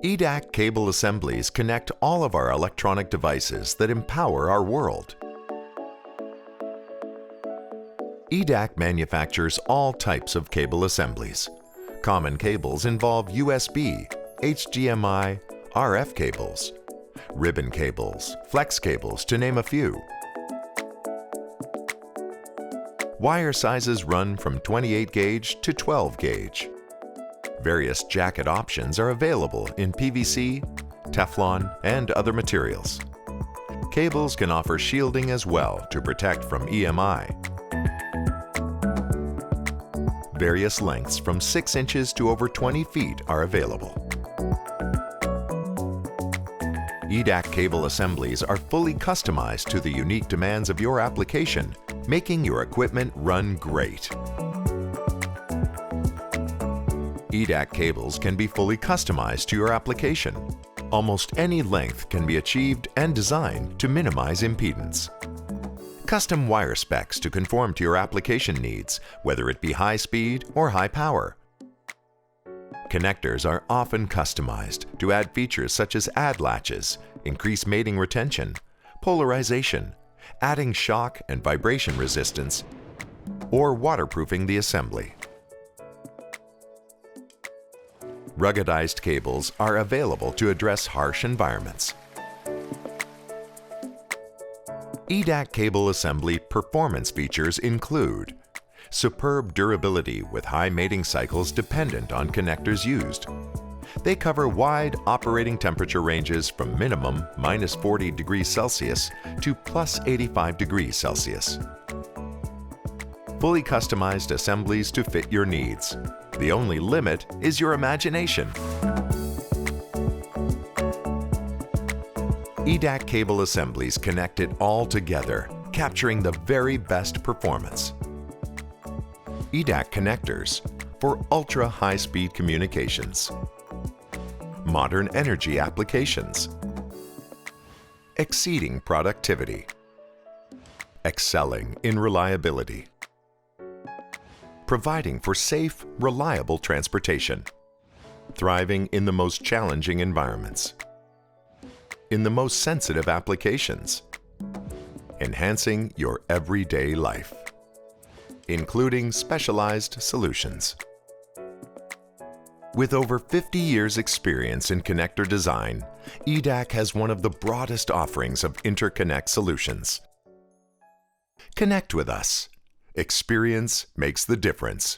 Edac cable assemblies connect all of our electronic devices that empower our world. Edac manufactures all types of cable assemblies. Common cables involve USB, HDMI, RF cables, ribbon cables, flex cables, to name a few. Wire sizes run from 28 gauge to 12 gauge. Various jacket options are available in PVC, Teflon, and other materials. Cables can offer shielding as well to protect from EMI. Various lengths from 6 inches to over 20 feet are available. Edac cable assemblies are fully customized to the unique demands of your application, making your equipment run great. Edac cables can be fully customized to your application. Almost any length can be achieved and designed to minimize impedance. Custom wire specs to conform to your application needs, whether it be high speed or high power. Connectors are often customized to add features such as add latches, increase mating retention, polarization, adding shock and vibration resistance, or waterproofing the assembly. Ruggedized cables are available to address harsh environments. Edac cable assembly performance features include superb durability with high mating cycles dependent on connectors used. They cover wide operating temperature ranges from minimum -40 degrees Celsius to +85 degrees Celsius. Fully customized assemblies to fit your needs. The only limit is your imagination. Edac cable assemblies connect it all together, capturing the very best performance. Edac connectors for ultra-high-speed communications. Modern energy applications. Exceeding productivity. Excelling in reliability. Providing for safe, reliable transportation. Thriving in the most challenging environments. In the most sensitive applications. Enhancing your everyday life. Including specialized solutions. With over 50 years' experience in connector design, Edac has one of the broadest offerings of interconnect solutions. Connect with us. Experience makes the difference.